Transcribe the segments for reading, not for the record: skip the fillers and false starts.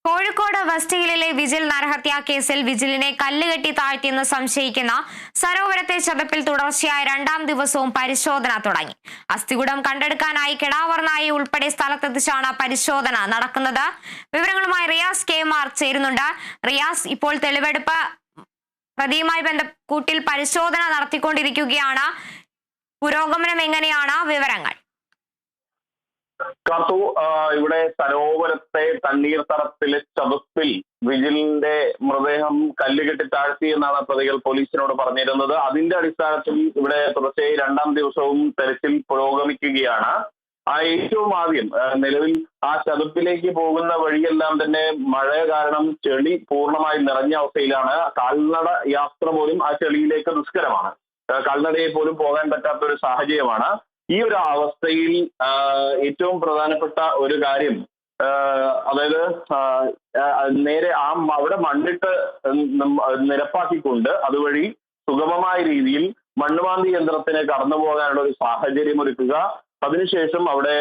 Kozhikode west ഹില്ലിലെ vigil നരഹത്യാ കേസിൽ വിജിലിനെ കല്ലുകെട്ടി താഴ്ത്തിയെന്ന് സംശയിക്കുന്ന സരോവരത്തെ ചതുപ്പിൽ തുടർച്ചയായ രണ്ടാം ദിവസവും പരിശോധന തുടങ്ങി. അസ്ഥികൂടം കണ്ടെടുക്കാനായി കെടാവർ നായി ഉൾപ്പെടെ സ്ഥലത്തെത്തിച്ചാണ് പരിശോധന നടക്കുന്നത്. വിവരങ്ങളുമായി റിയാസ് കെ.മാർ ചേരുന്നുണ്ട്. റിയാസ്, ഇപ്പോൾ തെളിവെടുപ്പ് പ്രതിയുമായി കൂട്ടിൽ പരിശോധന നടത്തിക്കൊണ്ടിരിക്കുകയാണ്. പുരോഗമനം എങ്ങനെയാണ്? വിവരങ്ങൾ. കാർത്തു, ഇവിടെ സരോവരത്തെ തണ്ണീർത്തടത്തിലെ ചതുപ്പിൽ വിജിലിന്റെ മൃതദേഹം കല്ലുകെട്ടി താഴ്ത്തി എന്നാണ് പ്രതികൾ പോലീസിനോട് പറഞ്ഞിരുന്നത്. അതിന്റെ അടിസ്ഥാനത്തിൽ ഇവിടെ തുടർച്ചയായി രണ്ടാം ദിവസവും തെരച്ചിൽ പുരോഗമിക്കുകയാണ്. ഏറ്റവും ആദ്യം നിലവിൽ ആ ചതുപ്പിലേക്ക് പോകുന്ന വഴിയെല്ലാം തന്നെ മഴ കാരണം ചെളി പൂർണ്ണമായി നിറഞ്ഞ അവസ്ഥയിലാണ്. കാൽനട യാത്ര പോലും ആ ചെളിയിലേക്ക് ദുഷ്കരമാണ്. കാൽനടയെ പോലും പോകാൻ പറ്റാത്ത ഒരു സാഹചര്യമാണ്. ഈ ഒരു അവസ്ഥയിൽ ഏറ്റവും പ്രധാനപ്പെട്ട ഒരു കാര്യം, അതായത് നേരെ അവിടെ മണ്ണിട്ട് നിരപ്പാക്കിക്കൊണ്ട് അതുവഴി സുഗമമായ രീതിയിൽ മണ്ണുമാന്തി യന്ത്രത്തിന് കടന്നു പോകാനുള്ള ഒരു സാഹചര്യം ഒരുക്കുക. അതിനുശേഷം അവിടെ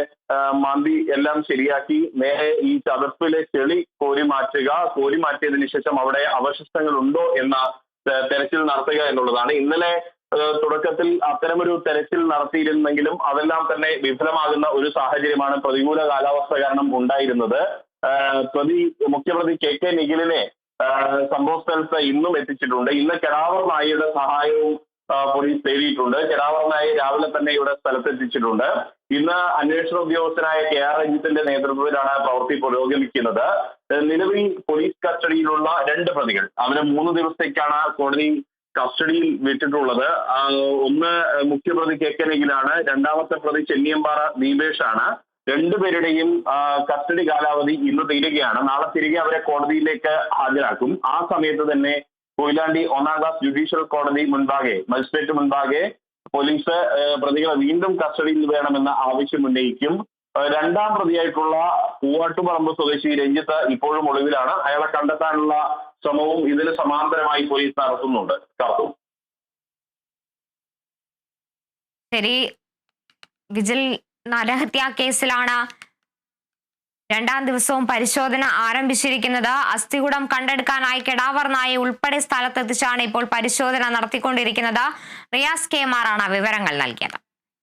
മാന്തി എല്ലാം ശരിയാക്കി നേരെ ഈ ചതുപ്പിലെ ചെളി കോരി മാറ്റുക. കോരി മാറ്റിയതിനു ശേഷം അവിടെ അവശിഷ്ടങ്ങൾ ഉണ്ടോ എന്ന തെരച്ചിൽ നടത്തുക എന്നുള്ളതാണ്. ഇന്നലെ തുടക്കത്തിൽ അത്തരമൊരു തെരച്ചിൽ നടത്തിയിരുന്നെങ്കിലും അതെല്ലാം തന്നെ വിഫലമാകുന്ന ഒരു സാഹചര്യമാണ് പ്രതികൂല കാലാവസ്ഥ കാരണം ഉണ്ടായിരുന്നത്. മുഖ്യപ്രതി കെ നിഖിലിനെ സംഭവ സ്ഥലത്ത് ഇന്നും എത്തിച്ചിട്ടുണ്ട്. ഇന്ന് കെടാവർ നായയുടെ സഹായവും പോലീസ് തേടിയിട്ടുണ്ട്. കെടാവർ നായ രാവിലെ തന്നെ ഇവിടെ സ്ഥലത്തെത്തിച്ചിട്ടുണ്ട്. ഇന്ന് അന്വേഷണ ഉദ്യോഗസ്ഥനായ KR രഞ്ജിത്തിന്റെ നേതൃത്വത്തിലാണ് പ്രവൃത്തി പുരോഗമിക്കുന്നത്. നിലവിൽ പോലീസ് കസ്റ്റഡിയിലുള്ള 2 പ്രതികൾ, അവരെ 3 ദിവസത്തേക്കാണ് കോടതി കസ്റ്റഡിയിൽ വിട്ടിട്ടുള്ളത്. ഒന്ന് മുഖ്യപ്രതി കെ നിഖിലാണ്, രണ്ടാമത്തെ പ്രതി ചെന്നിയമ്പാറ ദീപേഷ് ആണ്. രണ്ടുപേരുടെയും കസ്റ്റഡി കാലാവധി ഇന്ന് തീരുകയാണ്. നാളെ തിരികെ അവരെ കോടതിയിലേക്ക് ഹാജരാക്കും. ആ സമയത്ത് തന്നെ കൊയിലാണ്ടി 1ാം ക്ലാസ് ജുഡീഷ്യൽ കോടതി മുൻപാകെ, മജിസ്ട്രേറ്റ് മുൻപാകെ പോലീസ് പ്രതികളെ വീണ്ടും കസ്റ്റഡിയിൽ വേണമെന്ന ആവശ്യം ഉന്നയിക്കും. രണ്ടാം പ്രതിയായിട്ടുള്ള പൂവാട്ടുപറമ്പ് സ്വദേശി രഞ്ജിത്ത് ഇപ്പോഴും ഒളിവിലാണ്. അയാളെ കണ്ടെത്താനുള്ള ശ്രമവും ഇതിന് സമാന്തരമായി പോലീസ് നടത്തുന്നുണ്ട്. കാർത്തു, ശരി. വിജിൽ നരഹത്യാ കേസിലാണ് രണ്ടാം ദിവസവും പരിശോധന ആരംഭിച്ചിരിക്കുന്നത്. അസ്ഥികൂടം കണ്ടെടുക്കാനായി കെടാവർ നായി ഉൾപ്പെടെ സ്ഥലത്തെത്തിച്ചാണ് ഇപ്പോൾ പരിശോധന നടത്തിക്കൊണ്ടിരിക്കുന്നത്. റിയാസ് കെ.മാർ ആണ് വിവരങ്ങൾ നൽകിയത്.